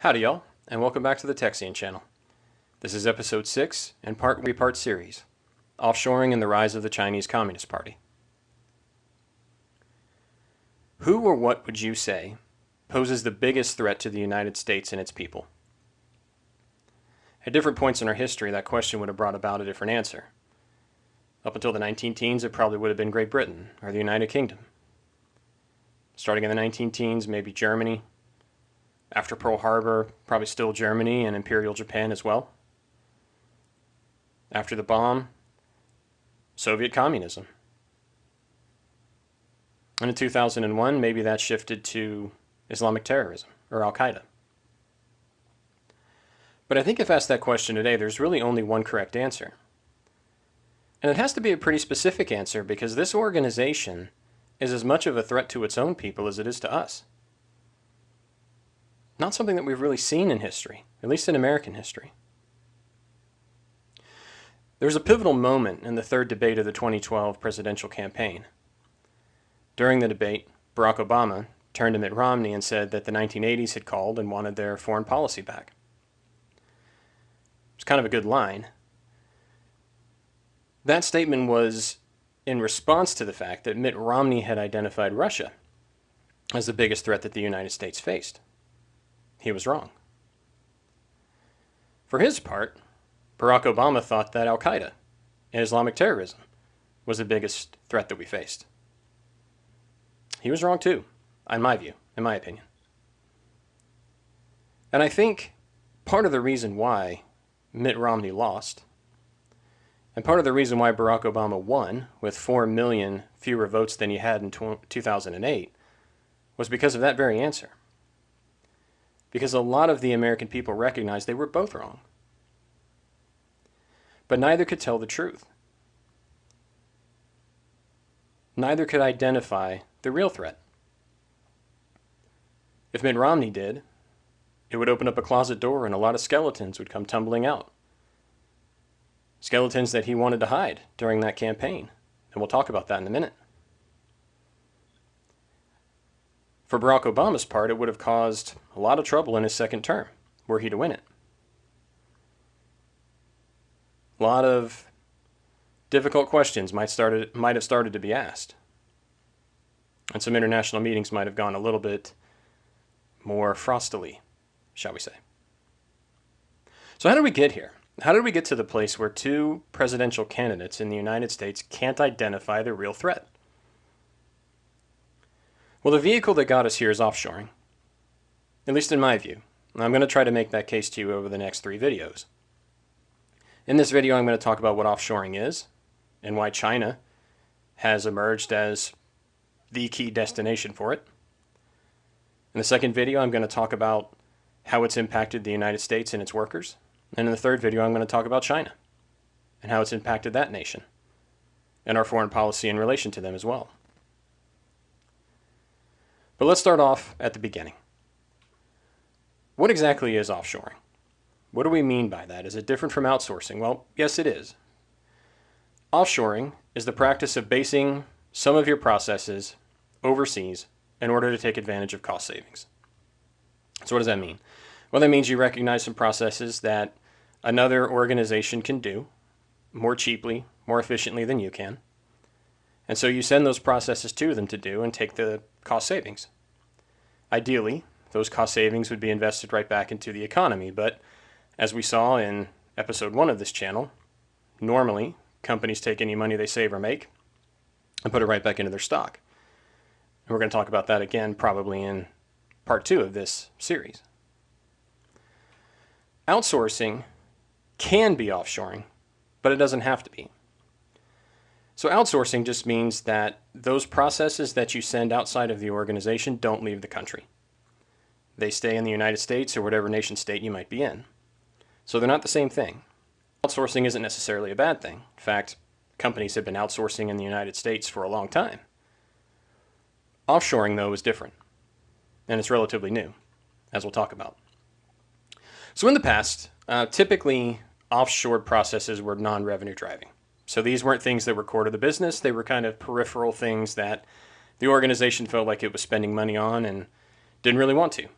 Howdy y'all, and welcome back to the Texian channel. This is episode 6 and part 3-part series, Offshoring and the Rise of the Chinese Communist Party. Who or what would you say poses the biggest threat to the United States and its people? At different points in our history, that question would have brought about a different answer. Up until the 19-teens, it probably would have been Great Britain or the United Kingdom. Starting in the 19-teens, maybe Germany. After Pearl Harbor, probably still Germany and Imperial Japan as well. After the bomb, Soviet communism. And in 2001, maybe that shifted to Islamic terrorism or Al-Qaeda. But I think if asked that question today, there's really only one correct answer. And it has to be a pretty specific answer because this organization is as much of a threat to its own people as it is to us. Not something that we've really seen in history, at least in American history. There was a pivotal moment in the third debate of the 2012 presidential campaign. During the debate, Barack Obama turned to Mitt Romney and said that the 1980s had called and wanted their foreign policy back. It's kind of a good line. That statement was in response to the fact that Mitt Romney had identified Russia as the biggest threat that the United States faced. He was wrong. For his part, Barack Obama thought that Al-Qaeda and Islamic terrorism was the biggest threat that we faced. He was wrong too, in my view, in my opinion. And I think part of the reason why Mitt Romney lost, and part of the reason why Barack Obama won with 4 million fewer votes than he had in 2008, was because of that very answer. Because a lot of the American people recognized they were both wrong. But neither could tell the truth. Neither could identify the real threat. If Mitt Romney did, it would open up a closet door and a lot of skeletons would come tumbling out. Skeletons that he wanted to hide during that campaign. And we'll talk about that in a minute. For Barack Obama's part, it would have caused a lot of trouble in his second term, were he to win it. A lot of difficult questions might have started to be asked. And some international meetings might have gone a little bit more frostily, shall we say. So how did we get here? How did we get to the place where two presidential candidates in the United States can't identify the real threat? Well, the vehicle that got us here is offshoring, at least in my view. And I'm going to try to make that case to you over the next 3 videos. In this video, I'm going to talk about what offshoring is and why China has emerged as the key destination for it. In the second video, I'm going to talk about how it's impacted the United States and its workers. And in the third video, I'm going to talk about China and how it's impacted that nation and our foreign policy in relation to them as well. But let's start off at the beginning. What exactly is offshoring? What do we mean by that? Is it different from outsourcing? Well, yes, it is. Offshoring is the practice of basing some of your processes overseas in order to take advantage of cost savings. So what does that mean? Well, that means you recognize some processes that another organization can do more cheaply, more efficiently than you can. And so you send those processes to them to do and take the cost savings. Ideally, those cost savings would be invested right back into the economy, but as we saw in episode 1 of this channel, normally companies take any money they save or make and put it right back into their stock. And we're going to talk about that again probably in part 2 of this series. Outsourcing can be offshoring, but it doesn't have to be. So outsourcing just means that those processes that you send outside of the organization don't leave the country. They stay in the United States or whatever nation state you might be in. So they're not the same thing. Outsourcing isn't necessarily a bad thing. In fact, companies have been outsourcing in the United States for a long time. Offshoring, though, is different. And it's relatively new, as we'll talk about. So in the past, typically offshore processes were non-revenue driving. So these weren't things that were core to the business. They were kind of peripheral things that the organization felt like it was spending money on and didn't really want to.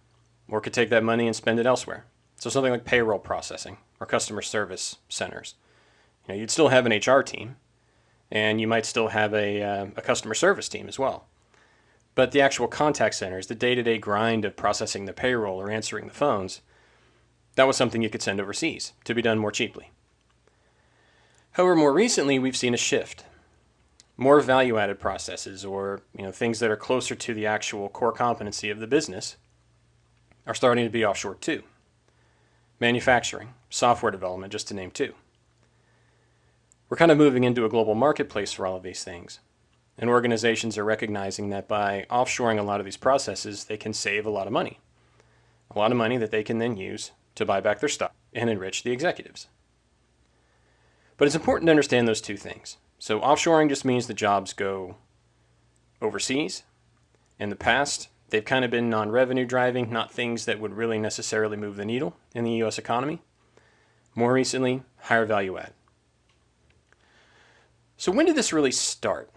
or could take that money and spend it elsewhere. So something like payroll processing or customer service centers. You'd still have an HR team, and you might still have a customer service team as well. But the actual contact centers, the day-to-day grind of processing the payroll or answering the phones, that was something you could send overseas to be done more cheaply. However, more recently, we've seen a shift. More value-added processes, or things that are closer to the actual core competency of the business, are starting to be offshore too. Manufacturing, software development, just to name two. We're kind of moving into a global marketplace for all of these things. And organizations are recognizing that by offshoring a lot of these processes, they can save a lot of money. A lot of money that they can then use to buy back their stock and enrich the executives. But it's important to understand those two things. So offshoring just means the jobs go overseas. In the past, they've kind of been non-revenue driving, not things that would really necessarily move the needle in the U.S. economy. More recently, higher value add. So when did this really start?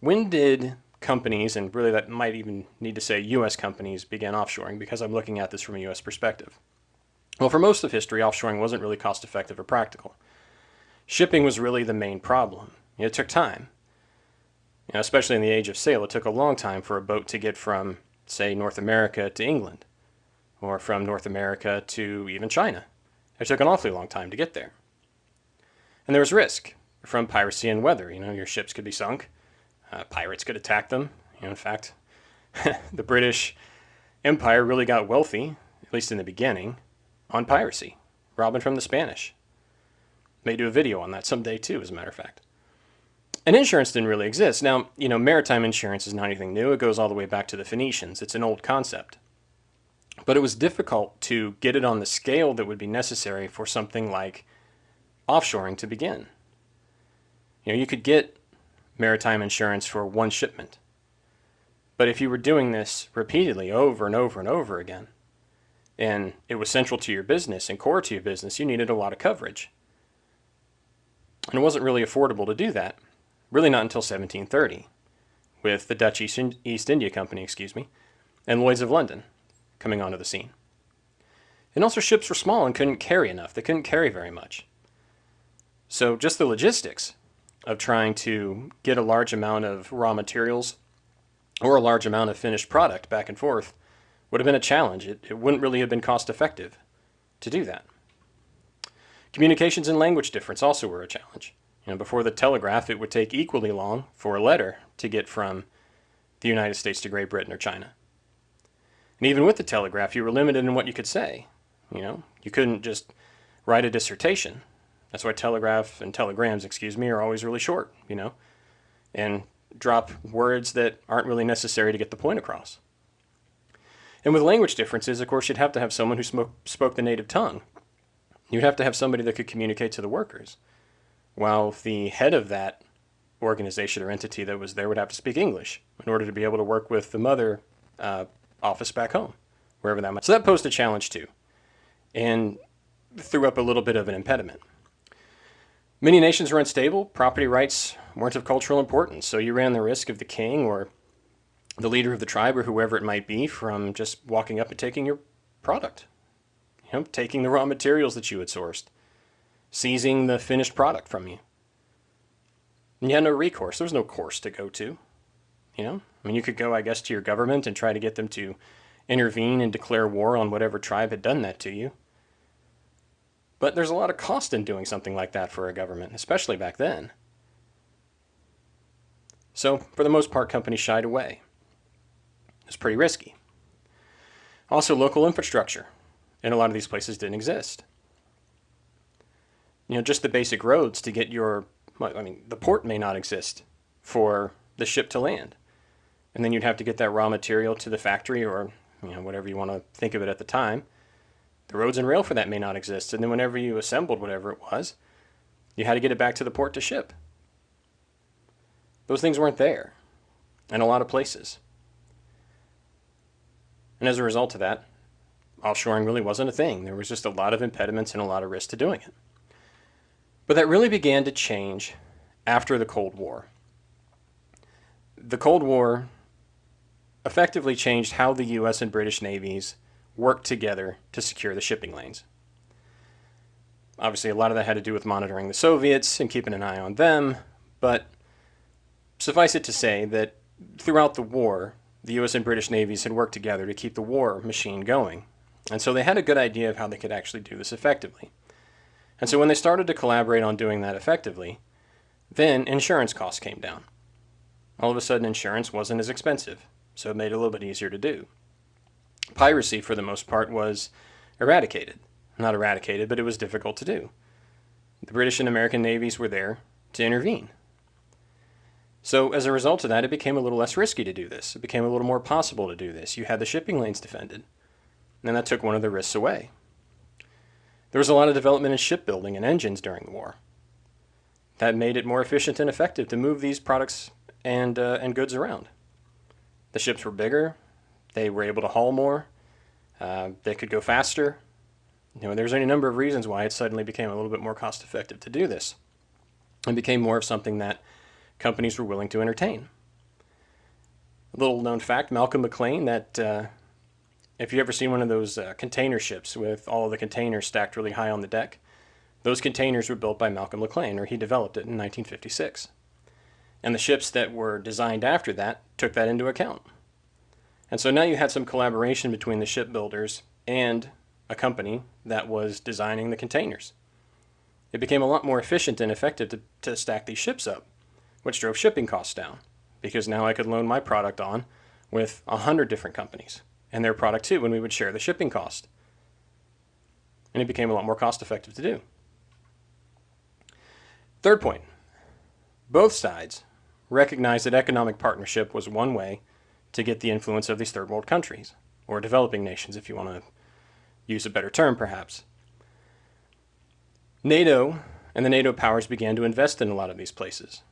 When did companies, and really that might even need to say U.S. companies, begin offshoring, because I'm looking at this from a U.S. perspective? Well, for most of history, offshoring wasn't really cost effective or practical. Shipping was really the main problem. It took time. Especially in the age of sail, it took a long time for a boat to get from, say, North America to England, or from North America to even China. It took an awfully long time to get there. And there was risk from piracy and weather. Your ships could be sunk. Pirates could attack them. In fact, the British Empire really got wealthy, at least in the beginning, on piracy, robbing from the Spanish. May do a video on that someday too, as a matter of fact. And insurance didn't really exist. Now, maritime insurance is not anything new. It goes all the way back to the Phoenicians. It's an old concept. But it was difficult to get it on the scale that would be necessary for something like offshoring to begin. You could get maritime insurance for one shipment. But if you were doing this repeatedly over and over and over again, and it was central to your business and core to your business, you needed a lot of coverage. And it wasn't really affordable to do that, really not until 1730, with the Dutch East India Company, and Lloyd's of London coming onto the scene. And also ships were small and couldn't carry enough. They couldn't carry very much. So just the logistics of trying to get a large amount of raw materials or a large amount of finished product back and forth would have been a challenge. It wouldn't really have been cost effective to do that. Communications and language difference also were a challenge. Before the telegraph, it would take equally long for a letter to get from the United States to Great Britain or China. And even with the telegraph, you were limited in what you could say. You couldn't just write a dissertation. That's why telegrams, are always really short, and drop words that aren't really necessary to get the point across. And with language differences, of course, you'd have to have someone who spoke the native tongue. You'd have to have somebody that could communicate to the workers, while the head of that organization or entity that was there would have to speak English in order to be able to work with the mother office back home, wherever that might. So that posed a challenge too, and threw up a little bit of an impediment. Many nations were unstable. Property rights weren't of cultural importance, so you ran the risk of the king or the leader of the tribe or whoever it might be from just walking up and taking your product. Taking the raw materials that you had sourced, seizing the finished product from you. And you had no recourse. There was no course to go to. You could go, to your government and try to get them to intervene and declare war on whatever tribe had done that to you. But there's a lot of cost in doing something like that for a government, especially back then. So, for the most part, companies shied away. It's pretty risky. Also, local infrastructure in a lot of these places didn't exist. Just the basic roads to get the port may not exist for the ship to land. And then you'd have to get that raw material to the factory or, whatever you want to think of it at the time. The roads and rail for that may not exist. And then whenever you assembled whatever it was, you had to get it back to the port to ship. Those things weren't there in a lot of places. And as a result of that, offshoring really wasn't a thing. There was just a lot of impediments and a lot of risk to doing it. But that really began to change after the Cold War. The Cold War effectively changed how the U.S. and British navies worked together to secure the shipping lanes. Obviously, a lot of that had to do with monitoring the Soviets and keeping an eye on them, but suffice it to say that throughout the war, the U.S. and British navies had worked together to keep the war machine going, and so they had a good idea of how they could actually do this effectively. And so when they started to collaborate on doing that effectively, then insurance costs came down. All of a sudden, insurance wasn't as expensive, so it made it a little bit easier to do. Piracy, for the most part, was eradicated. Not eradicated, but it was difficult to do. The British and American navies were there to intervene. So as a result of that, it became a little less risky to do this. It became a little more possible to do this. You had the shipping lanes defended, and that took one of the risks away. There was a lot of development in shipbuilding and engines during the war. That made it more efficient and effective to move these products and goods around. The ships were bigger. They were able to haul more. They could go faster. There's any number of reasons why it suddenly became a little bit more cost effective to do this. It became more of something that companies were willing to entertain. A little known fact, Malcolm McLean, that if you've ever seen one of those container ships with all of the containers stacked really high on the deck, those containers were built by Malcolm McLean, or he developed it in 1956. And the ships that were designed after that took that into account. And so now you had some collaboration between the shipbuilders and a company that was designing the containers. It became a lot more efficient and effective to stack these ships up, which drove shipping costs down, because now I could loan my product on with 100 different companies and their product too, and we would share the shipping cost. And it became a lot more cost effective to do. Third point, both sides recognized that economic partnership was one way to get the influence of these third world countries, or developing nations if you want to use a better term perhaps. NATO and the NATO powers began to invest in a lot of these places,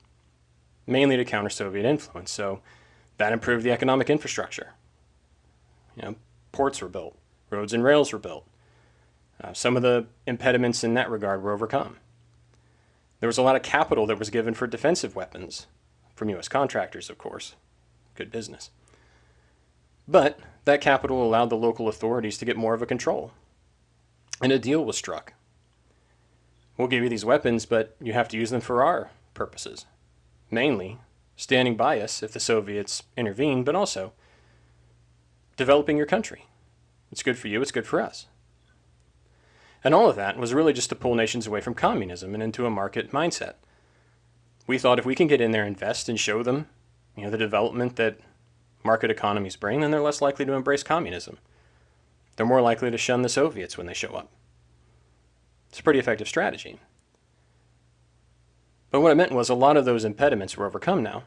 mainly to counter Soviet influence, so that improved the economic infrastructure. Ports were built, roads and rails were built. Some of the impediments in that regard were overcome. There was a lot of capital that was given for defensive weapons, from U.S. contractors, of course. Good business. But that capital allowed the local authorities to get more of a control. And a deal was struck. We'll give you these weapons, but you have to use them for our purposes. Mainly, standing by us if the Soviets intervene, but also developing your country. It's good for you, it's good for us. And all of that was really just to pull nations away from communism and into a market mindset. We thought if we can get in there and invest and show them, the development that market economies bring, then they're less likely to embrace communism. They're more likely to shun the Soviets when they show up. It's a pretty effective strategy. But what it meant was a lot of those impediments were overcome now.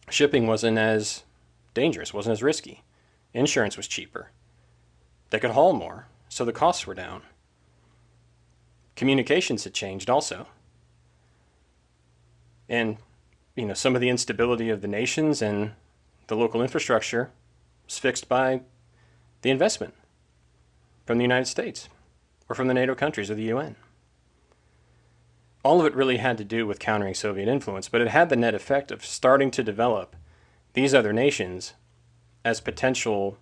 Shipping wasn't as dangerous, wasn't as risky. Insurance was cheaper. They could haul more, so the costs were down. Communications had changed also. And, some of the instability of the nations and the local infrastructure was fixed by the investment from the United States or from the NATO countries or the UN. All of it really had to do with countering Soviet influence, but it had the net effect of starting to develop these other nations as potential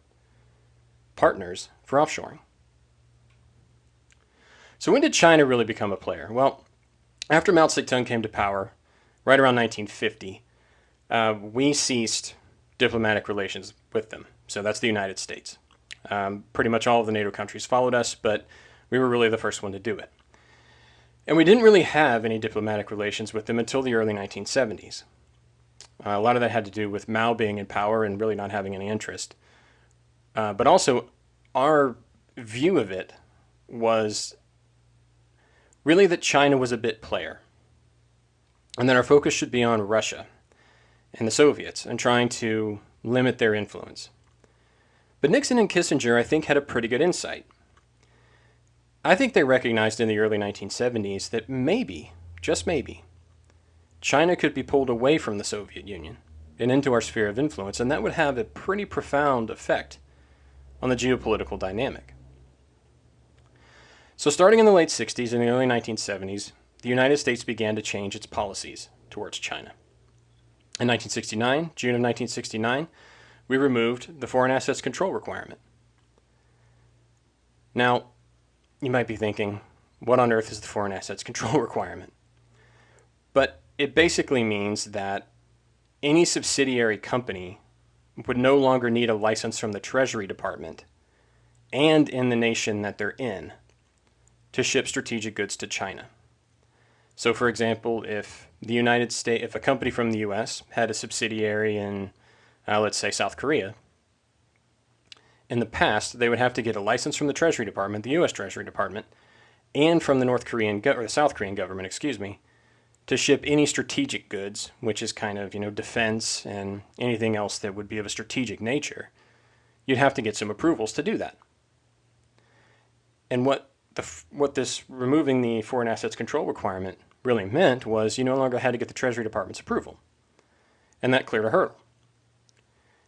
partners for offshoring. So when did China really become a player? Well, after Mao Zedong came to power, right around 1950, we ceased diplomatic relations with them. So that's the United States. Pretty much all of the NATO countries followed us, but we were really the first one to do it. And we didn't really have any diplomatic relations with them until the early 1970s. A lot of that had to do with Mao being in power and really not having any interest. But also, our view of it was really that China was a bit player, and that our focus should be on Russia and the Soviets and trying to limit their influence. But Nixon and Kissinger, I think, had a pretty good insight. I think they recognized in the early 1970s that maybe, just maybe, China could be pulled away from the Soviet Union and into our sphere of influence, and that would have a pretty profound effect on the geopolitical dynamic. So starting in the late 60s and the early 1970s, the United States began to change its policies towards China. In 1969, June of 1969, we removed the Foreign Assets Control requirement. Now, you might be thinking, what on earth is the Foreign Assets Control requirement? But it basically means that any subsidiary company would no longer need a license from the Treasury Department and in the nation that they're in to ship strategic goods to China. So, for example, if a company from the U.S. had a subsidiary in, let's say, South Korea, in the past, they would have to get a license from the Treasury Department, the U.S. Treasury Department, and from the or the South Korean government, to ship any strategic goods, which is kind of, defense and anything else that would be of a strategic nature. You'd have to get some approvals to do that. And what this removing the Foreign Assets Control requirement really meant was you no longer had to get the Treasury Department's approval. And that cleared a hurdle.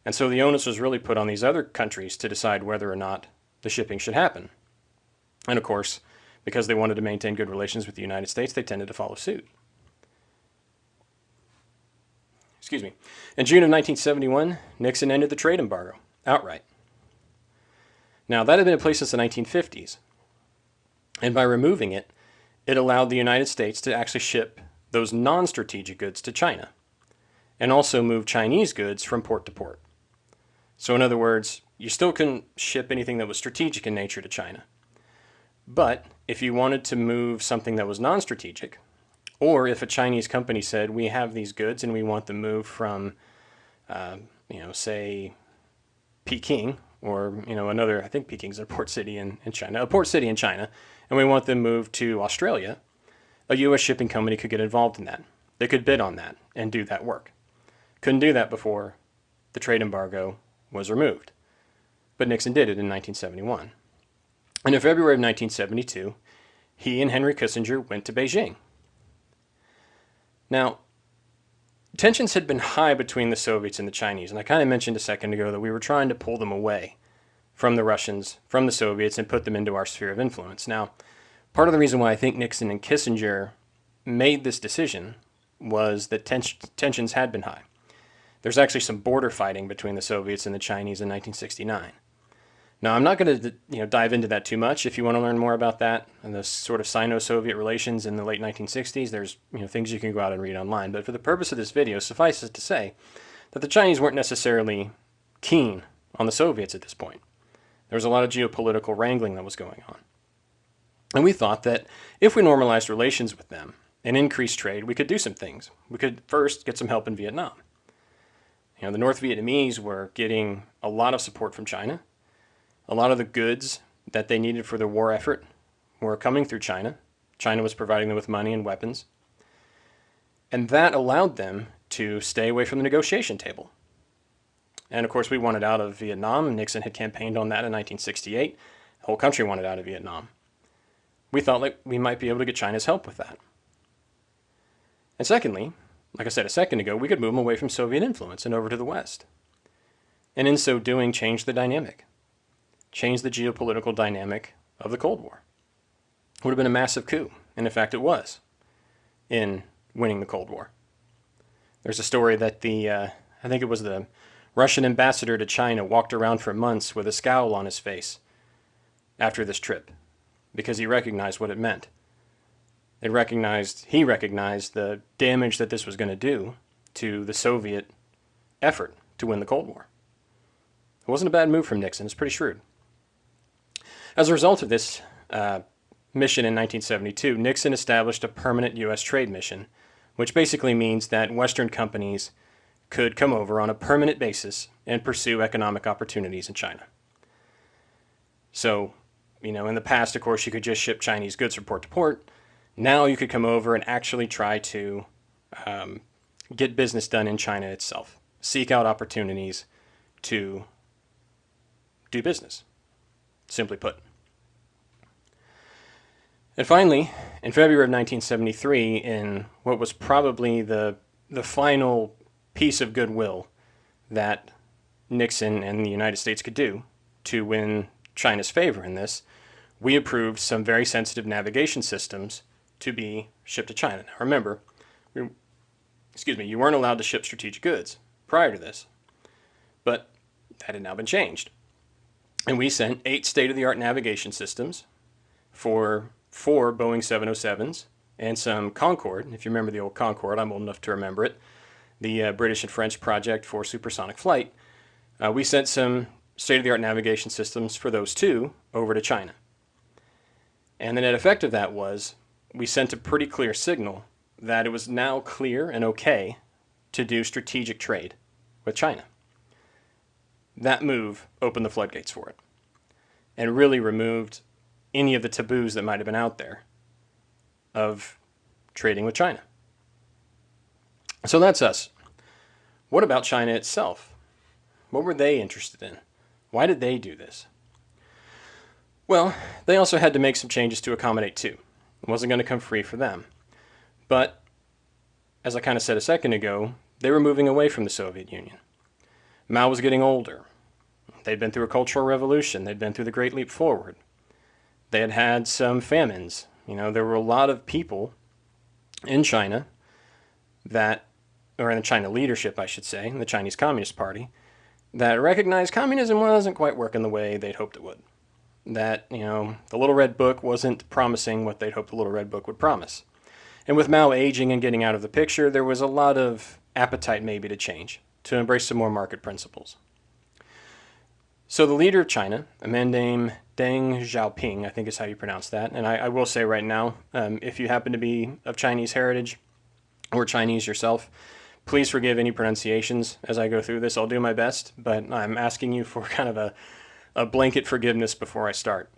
And so the onus was really put on these other countries to decide whether or not the shipping should happen. And of course, because they wanted to maintain good relations with the United States, they tended to follow suit. In June of 1971, Nixon ended the trade embargo outright. Now, that had been in place since the 1950s. And by removing it, it allowed the United States to actually ship those non-strategic goods to China and also move Chinese goods from port to port. So in other words, you still couldn't ship anything that was strategic in nature to China. But if you wanted to move something that was non-strategic, or if a Chinese company said, we have these goods and we want them moved from, say, Peking, or, I think Peking's a port city in China, and we want them moved to Australia, a U.S. shipping company could get involved in that. They could bid on that and do that work. Couldn't do that before the trade embargo was removed. But Nixon did it in 1971. And in February of 1972, he and Henry Kissinger went to Beijing. Now, tensions had been high between the Soviets and the Chinese, and I kind of mentioned a second ago that we were trying to pull them away from the Russians, from the Soviets, and put them into our sphere of influence. Now, part of the reason why I think Nixon and Kissinger made this decision was that tensions had been high. There's actually some border fighting between the Soviets and the Chinese in 1969. Now, I'm not going to dive into that too much. If you want to learn more about that and the sort of Sino-Soviet relations in the late 1960s, there's things you can go out and read online. But for the purpose of this video, suffice it to say that the Chinese weren't necessarily keen on the Soviets at this point. There was a lot of geopolitical wrangling that was going on. And we thought that if we normalized relations with them and increased trade, we could do some things. We could first get some help in Vietnam. The North Vietnamese were getting a lot of support from China. A lot of the goods that they needed for their war effort were coming through China. China was providing them with money and weapons. And that allowed them to stay away from the negotiation table. And of course, we wanted out of Vietnam. Nixon had campaigned on that in 1968. The whole country wanted out of Vietnam. We thought we might be able to get China's help with that. And secondly, like I said a second ago, we could move them away from Soviet influence and over to the West. And in so doing, change the dynamic. Change the geopolitical dynamic of the Cold War. It would have been a massive coup, and in fact it was, in winning the Cold War. There's a story that I think it was the Russian ambassador to China walked around for months with a scowl on his face after this trip, because he recognized what it meant. He recognized the damage that this was going to do to the Soviet effort to win the Cold War. It wasn't a bad move from Nixon. It's pretty shrewd. As a result of this mission in 1972, Nixon established a permanent U.S. trade mission, which basically means that Western companies could come over on a permanent basis and pursue economic opportunities in China. So, in the past, of course, you could just ship Chinese goods from port to port. Now you could come over and actually try to get business done in China itself. Seek out opportunities to do business, simply put. And finally, in February of 1973, in what was probably the final piece of goodwill that Nixon and the United States could do to win China's favor in this, we approved some very sensitive navigation systems to be shipped to China. Now remember, you weren't allowed to ship strategic goods prior to this, but that had now been changed. And we sent 8 state-of-the-art navigation systems for 4 Boeing 707s and some Concorde. If you remember the old Concorde, I'm old enough to remember it, the British and French project for supersonic flight. We sent some state-of-the-art navigation systems for those 2 over to China. And the net effect of that was we sent a pretty clear signal that it was now clear and okay to do strategic trade with China. That move opened the floodgates for it and really removed any of the taboos that might have been out there of trading with China. So that's us. What about China itself? What were they interested in? Why did they do this? Well, they also had to make some changes to accommodate too. It wasn't going to come free for them. But, as I kind of said a second ago, they were moving away from the Soviet Union. Mao was getting older. They'd been through a cultural revolution. They'd been through the Great Leap Forward. They had had some famines. There were a lot of people in China or in the China leadership, I should say, in the Chinese Communist Party, that recognized communism wasn't quite working the way they'd hoped it would. That, the Little Red Book wasn't promising what they'd hoped the Little Red Book would promise. And with Mao aging and getting out of the picture, there was a lot of appetite maybe to change, to embrace some more market principles. So the leader of China, a man named Deng Xiaoping, I think is how you pronounce that, and I will say right now, if you happen to be of Chinese heritage or Chinese yourself, please forgive any pronunciations as I go through this. I'll do my best, but I'm asking you for kind of a blanket forgiveness before I start.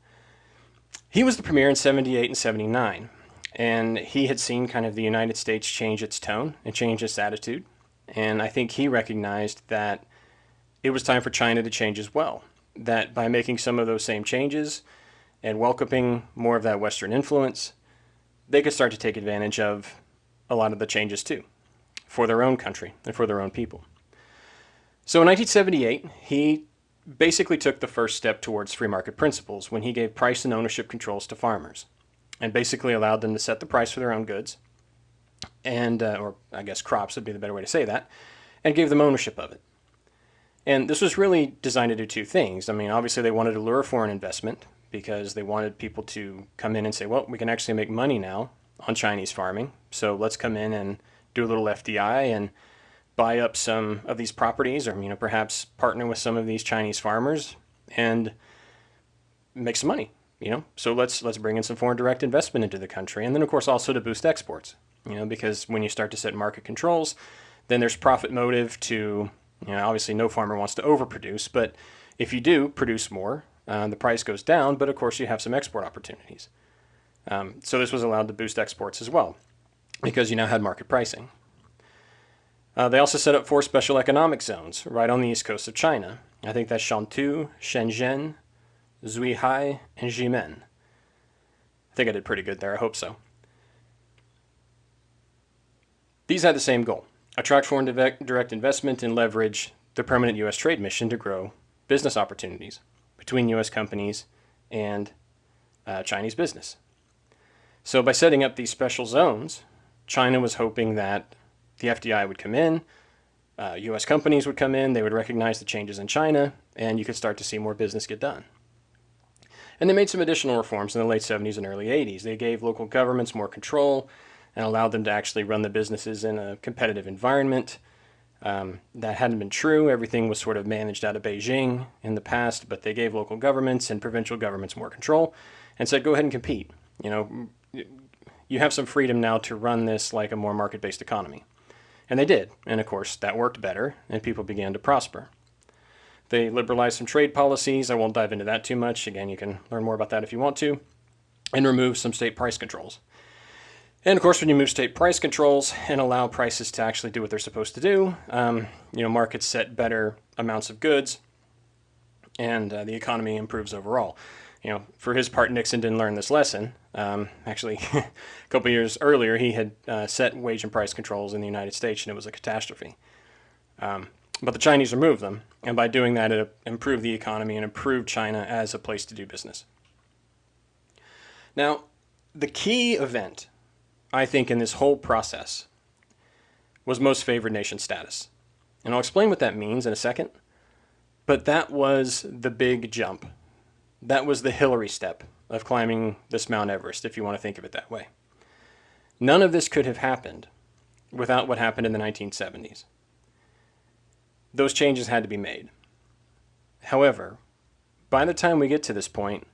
He was the premier in 78 and 79, and he had seen kind of the United States change its tone and change its attitude, and I think he recognized that it was time for China to change as well, that by making some of those same changes and welcoming more of that Western influence, they could start to take advantage of a lot of the changes too, for their own country and for their own people. So in 1978, he basically took the first step towards free market principles when he gave price and ownership controls to farmers and basically allowed them to set the price for their own goods and, or I guess crops would be the better way to say that, and gave them ownership of it. And this was really designed to do 2 things. Obviously they wanted to lure foreign investment because they wanted people to come in and say, well, we can actually make money now on Chinese farming, so let's come in and do a little FDI and buy up some of these properties, or perhaps partner with some of these Chinese farmers and make some money. So let's bring in some foreign direct investment into the country, and then of course also to boost exports. Because when you start to set market controls, then there's profit motive to, obviously no farmer wants to overproduce, but if you do produce more, the price goes down, but of course you have some export opportunities. So this was allowed to boost exports as well, because you now had market pricing. They also set up 4 special economic zones right on the east coast of China. I think that's Shantou, Shenzhen, Zhuhai, and Ximen. I think I did pretty good there. I hope so. These had the same goal: attract foreign direct investment and leverage the permanent U.S. trade mission to grow business opportunities between U.S. companies and Chinese business. So by setting up these special zones, China was hoping that the FDI would come in, U.S. companies would come in, they would recognize the changes in China, and you could start to see more business get done. And they made some additional reforms in the late 70s and early 80s. They gave local governments more control and allowed them to actually run the businesses in a competitive environment. That hadn't been true. Everything was sort of managed out of Beijing in the past, but they gave local governments and provincial governments more control and said, go ahead and compete. You have some freedom now to run this like a more market-based economy. And they did. And of course, that worked better, and people began to prosper. They liberalized some trade policies. I won't dive into that too much. Again, you can learn more about that if you want to. And remove some state price controls. And of course, when you move state price controls and allow prices to actually do what they're supposed to do, markets set better amounts of goods, and the economy improves overall. For his part, Nixon didn't learn this lesson. Actually, a couple years earlier, he had set wage and price controls in the United States, and it was a catastrophe. But the Chinese removed them, and by doing that, it improved the economy and improved China as a place to do business. Now, the key event, I think, in this whole process was most favored nation status. And I'll explain what that means in a second. But that was the big jump. That was the Hillary step of climbing this Mount Everest, if you want to think of it that way. None of this could have happened without what happened in the 1970s. Those changes had to be made. However, by the time we get to this point,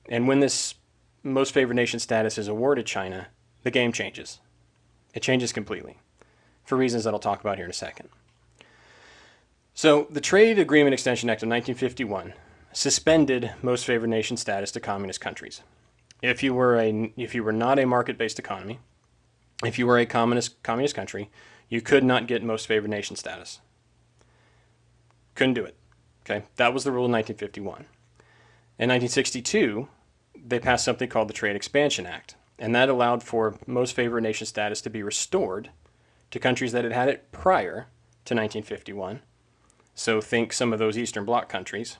and when this most favored nation status is awarded China, the game changes. It changes completely, for reasons that I'll talk about here in a second. So, the Trade Agreement Extension Act of 1951 suspended most favored nation status to communist countries. If you were not a market-based economy, if you were a communist country, you could not get most favored nation status. Couldn't do it. Okay, that was the rule in 1951. In 1962, they passed something called the Trade Expansion Act, and that allowed for most favored nation status to be restored to countries that had had it prior to 1951. So think some of those Eastern Bloc countries,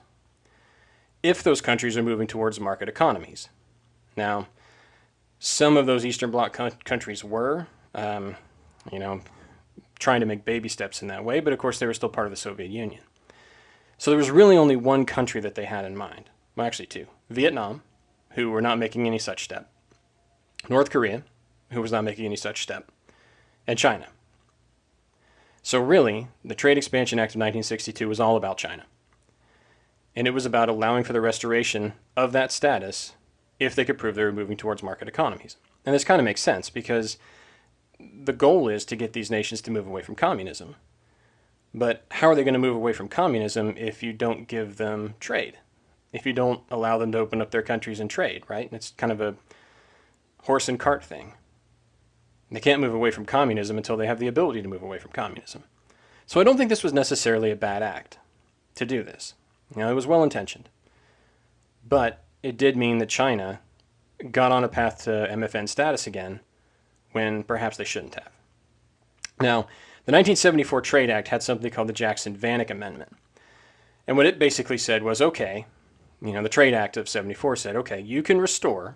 if those countries are moving towards market economies. Now, some of those Eastern Bloc countries were, trying to make baby steps in that way, but of course they were still part of the Soviet Union. So there was really only one country that they had in mind. Well, actually two. Vietnam, who were not making any such step. North Korea, who was not making any such step. And China. So really, the Trade Expansion Act of 1962 was all about China. And it was about allowing for the restoration of that status if they could prove they were moving towards market economies. And this kind of makes sense because the goal is to get these nations to move away from communism. But how are they going to move away from communism if you don't give them trade? If you don't allow them to open up their countries and trade, right? And it's kind of a horse and cart thing. They can't move away from communism until they have the ability to move away from communism. So I don't think this was necessarily a bad act to do this. It was well-intentioned. But it did mean that China got on a path to MFN status again when perhaps they shouldn't have. Now, the 1974 Trade Act had something called the Jackson-Vanik Amendment. And what it basically said was, okay, the Trade Act of 74 said, okay, you can restore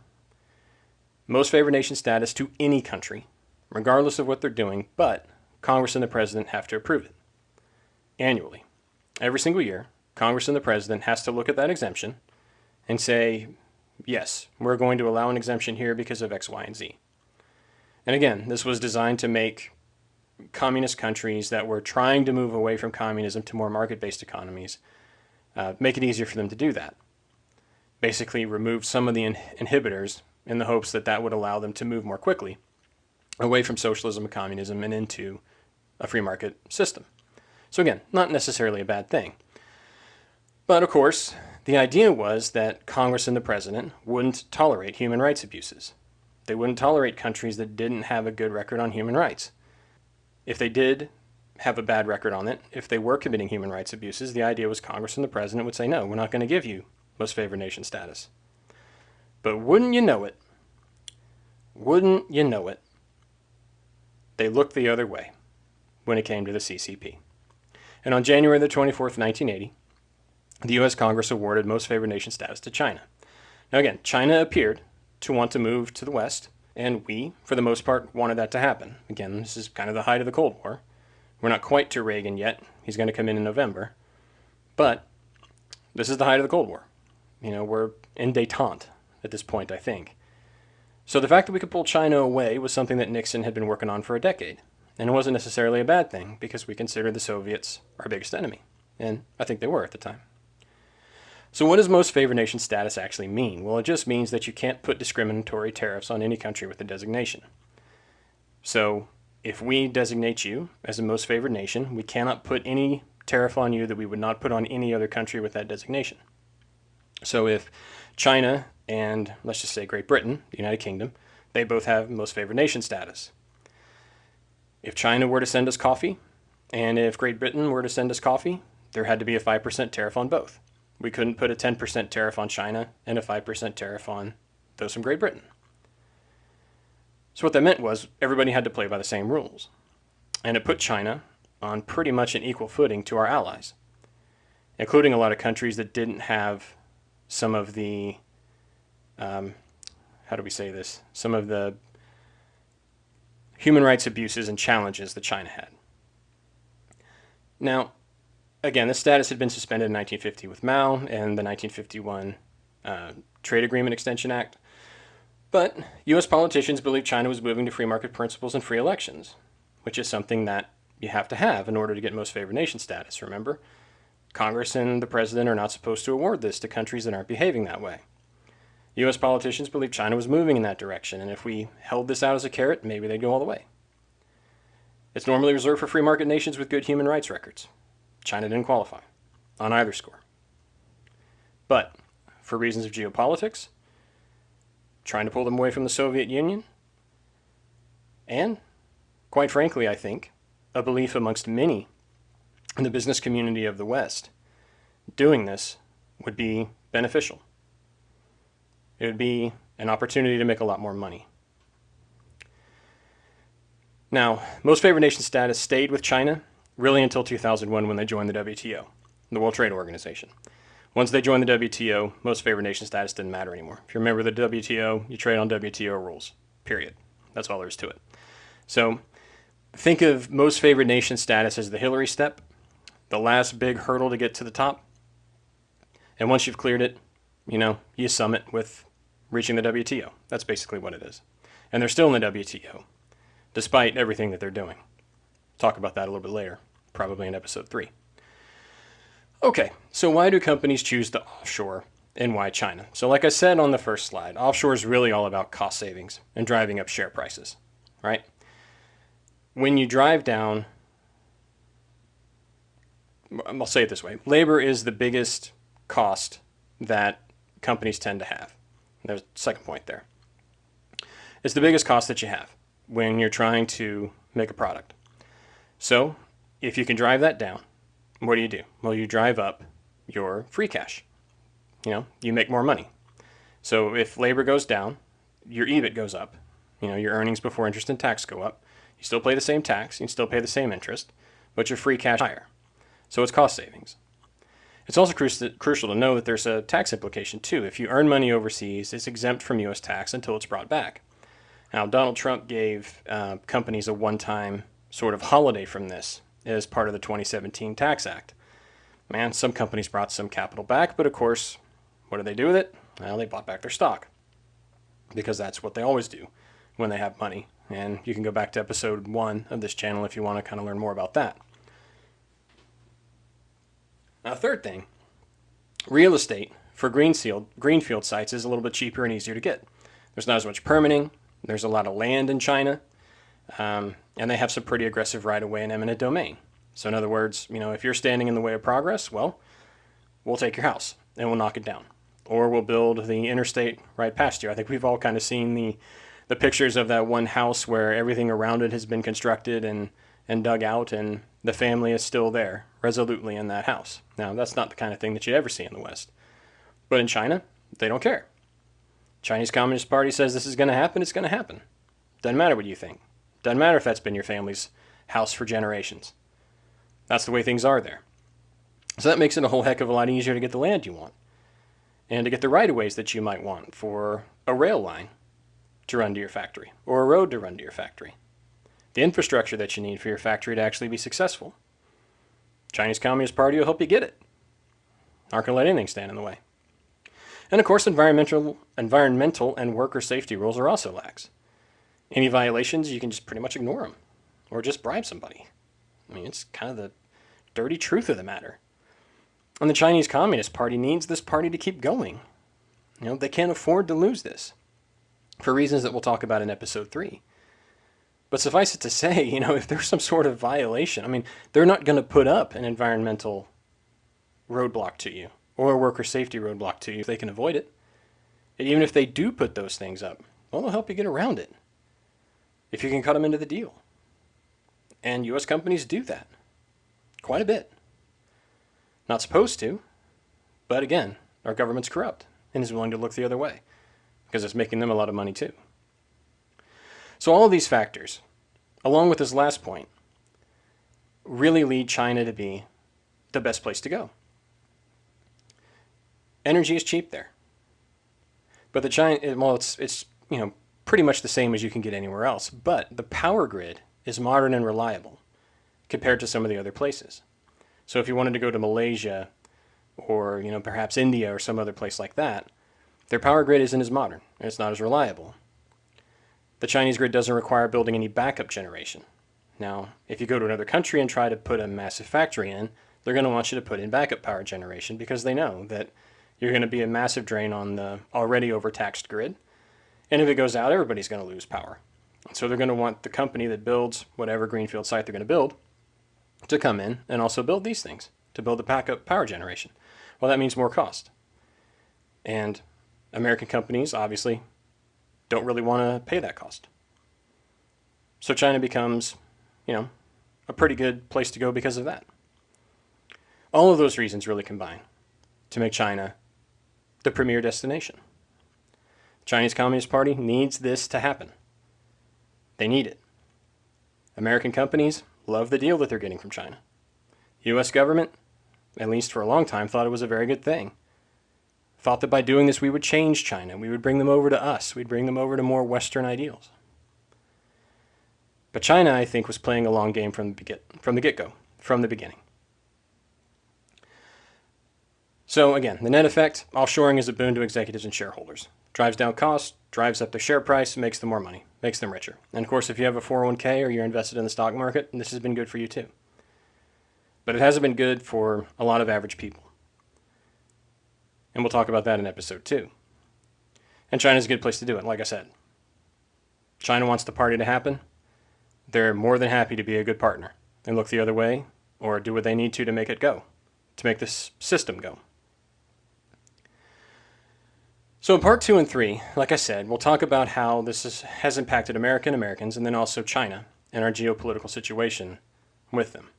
most favored nation status to any country, regardless of what they're doing, but Congress and the President have to approve it annually. Every single year, Congress and the President has to look at that exemption and say, yes, we're going to allow an exemption here because of X, Y, and Z. And again, this was designed to make communist countries that were trying to move away from communism to more market-based economies, make it easier for them to do that. Basically remove some of the inhibitors in the hopes that that would allow them to move more quickly away from socialism and communism and into a free market system. So again, not necessarily a bad thing. But of course, the idea was that Congress and the President wouldn't tolerate human rights abuses. They wouldn't tolerate countries that didn't have a good record on human rights. If they did have a bad record on it, if they were committing human rights abuses, the idea was Congress and the President would say, no, we're not going to give you most favored nation status. But wouldn't you know it, they looked the other way when it came to the CCP. And on January the 24th, 1980, the U.S. Congress awarded most favored nation status to China. Now again, China appeared to want to move to the West, and we, for the most part, wanted that to happen. Again, this is kind of the height of the Cold War. We're not quite to Reagan yet. He's going to come in November. But this is the height of the Cold War. We're in détente at this point, I think. So the fact that we could pull China away was something that Nixon had been working on for a decade. And it wasn't necessarily a bad thing, because we considered the Soviets our biggest enemy. And I think they were at the time. So what does most favored nation status actually mean? Well, it just means that you can't put discriminatory tariffs on any country with a designation. So if we designate you as a most favored nation, we cannot put any tariff on you that we would not put on any other country with that designation. So if China and, let's just say, Great Britain, the United Kingdom, they both have most favored nation status. If China were to send us coffee, and if Great Britain were to send us coffee, there had to be a 5% tariff on both. We couldn't put a 10% tariff on China and a 5% tariff on those from Great Britain. So what that meant was everybody had to play by the same rules. And it put China on pretty much an equal footing to our allies, including a lot of countries that didn't have some of the, some of the human rights abuses and challenges that China had. Now, again, this status had been suspended in 1950 with Mao and the 1951 Trade Agreement Extension Act. But U.S. politicians believed China was moving to free market principles and free elections, which is something that you have to have in order to get most favored nation status, remember? Congress and the president are not supposed to award this to countries that aren't behaving that way. U.S. politicians believed China was moving in that direction, and if we held this out as a carrot, maybe they'd go all the way. It's normally reserved for free market nations with good human rights records. China didn't qualify on either score. But for reasons of geopolitics, trying to pull them away from the Soviet Union, and, quite frankly, I think, a belief amongst many in the business community of the West, doing this would be beneficial. It would be an opportunity to make a lot more money. Now, most favored nation status stayed with China really until 2001 when they joined the WTO, the World Trade Organization. Once they joined the WTO, most favored nation status didn't matter anymore. If you're a member of the WTO, you trade on WTO rules, period. That's all there is to it. So think of most favored nation status as the Hillary step, the last big hurdle to get to the top. And once you've cleared it, you summit with reaching the WTO. That's basically what it is. And they're still in the WTO, despite everything that they're doing. Talk about that a little bit later, probably in episode 3. Okay, so why do companies choose to offshore and why China? So like I said on the first slide, offshore is really all about cost savings and driving up share prices, right? When you drive down, I'll say it this way, labor is the biggest cost that companies tend to have. There's a second point there. It's the biggest cost that you have when you're trying to make a product. So if you can drive that down, what do? Well, you drive up your free cash. You make more money. So if labor goes down, your EBIT goes up. Your earnings before interest and tax go up. You still pay the same tax, you still pay the same interest, but your free cash is higher. So it's cost savings. It's also crucial to know that there's a tax implication too. If you earn money overseas, it's exempt from U.S. tax until it's brought back. Now, Donald Trump gave companies a one-time sort of holiday from this as part of the 2017 Tax Act. Man, some companies brought some capital back, but of course, what do they do with it? Well, they bought back their stock because that's what they always do when they have money. And you can go back to episode 1 of this channel if you want to kind of learn more about that. Now, third thing, real estate for greenfield sites is a little bit cheaper and easier to get. There's not as much permitting. There's a lot of land in China. And they have some pretty aggressive right-of-way and eminent domain. So in other words, if you're standing in the way of progress, well, we'll take your house and we'll knock it down. Or we'll build the interstate right past you. I think we've all kind of seen the pictures of that one house where everything around it has been constructed and dug out, and the family is still there, resolutely in that house. Now, that's not the kind of thing that you'd ever see in the West. But in China, they don't care. Chinese Communist Party says this is going to happen, it's going to happen. Doesn't matter what you think. Doesn't matter if that's been your family's house for generations. That's the way things are there. So that makes it a whole heck of a lot easier to get the land you want and to get the right-of-ways that you might want for a rail line to run to your factory or a road to run to your factory. The infrastructure that you need for your factory to actually be successful. Chinese Communist Party will help you get it. Aren't going to let anything stand in the way. And of course, environmental and worker safety rules are also lax. Any violations, you can just pretty much ignore them or just bribe somebody. It's kind of the dirty truth of the matter. And the Chinese Communist Party needs this party to keep going. They can't afford to lose this for reasons that we'll talk about in episode 3. But suffice it to say, if there's some sort of violation, they're not going to put up an environmental roadblock to you or a worker safety roadblock to you if they can avoid it. And even if they do put those things up, well, they'll help you get around it if you can cut them into the deal. And U.S. companies do that quite a bit. Not supposed to, but again, our government's corrupt and is willing to look the other way because it's making them a lot of money too. So all of these factors, along with this last point, really lead China to be the best place to go. Energy is cheap there. But it's pretty much the same as you can get anywhere else, but the power grid is modern and reliable compared to some of the other places. So if you wanted to go to Malaysia or, perhaps India or some other place like that, their power grid isn't as modern and it's not as reliable. The Chinese grid doesn't require building any backup generation. Now, if you go to another country and try to put a massive factory in, they're going to want you to put in backup power generation because they know that you're going to be a massive drain on the already overtaxed grid. And if it goes out, everybody's going to lose power. So they're going to want the company that builds whatever greenfield site they're going to build to come in and also build these things, to build the backup power generation. Well, that means more cost. And American companies obviously don't really want to pay that cost. So China becomes, a pretty good place to go because of that. All of those reasons really combine to make China the premier destination. The Chinese Communist Party needs this to happen. They need it. American companies love the deal that they're getting from China. U.S. government, at least for a long time, thought it was a very good thing. Thought that by doing this we would change China. We would bring them over to us. We'd bring them over to more Western ideals. But China, I think, was playing a long game from the get-go, from the beginning. So again, the net effect, offshoring is a boon to executives and shareholders. Drives down costs, drives up their share price, makes them more money, makes them richer. And of course, if you have a 401k or you're invested in the stock market, this has been good for you too. But it hasn't been good for a lot of average people. And we'll talk about that in episode 2. And China's a good place to do it, like I said. China wants the party to happen. They're more than happy to be a good partner and look the other way or do what they need to make it go, to make this system go. So in part 2 and 3, like I said, we'll talk about how this has impacted Americans and then also China and our geopolitical situation with them.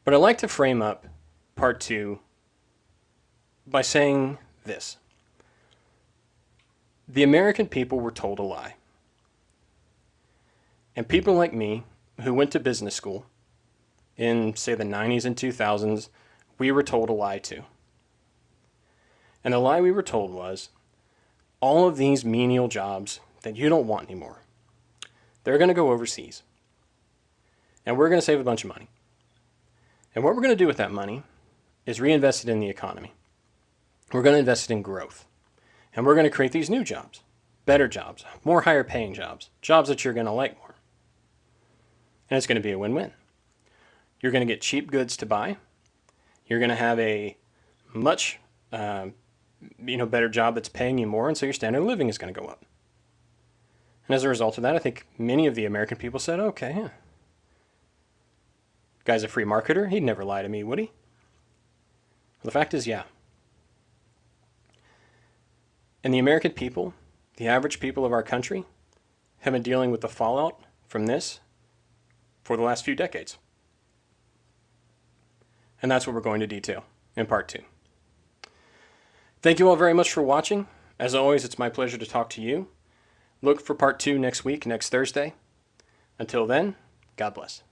But I'd like to frame up part 2 by saying this. The American people were told a lie. And people like me, who went to business school in, say, the 90s and 2000s, we were told a lie too. And the lie we were told was, all of these menial jobs that you don't want anymore, they're going to go overseas. And we're going to save a bunch of money. And what we're going to do with that money is reinvest it in the economy. We're going to invest it in growth. And we're going to create these new jobs, better jobs, more higher paying jobs, jobs that you're going to like more. And it's going to be a win-win. You're going to get cheap goods to buy. You're going to have a much better job that's paying you more, and so your standard of living is going to go up. And as a result of that, I think many of the American people said, okay, yeah. Guy's a free marketer. He'd never lie to me, would he? Well, the fact is, yeah. And the American people, the average people of our country, have been dealing with the fallout from this for the last few decades. And that's what we're going to detail in part 2. Thank you all very much for watching. As always, it's my pleasure to talk to you. Look for part 2 next week, next Thursday. Until then, God bless.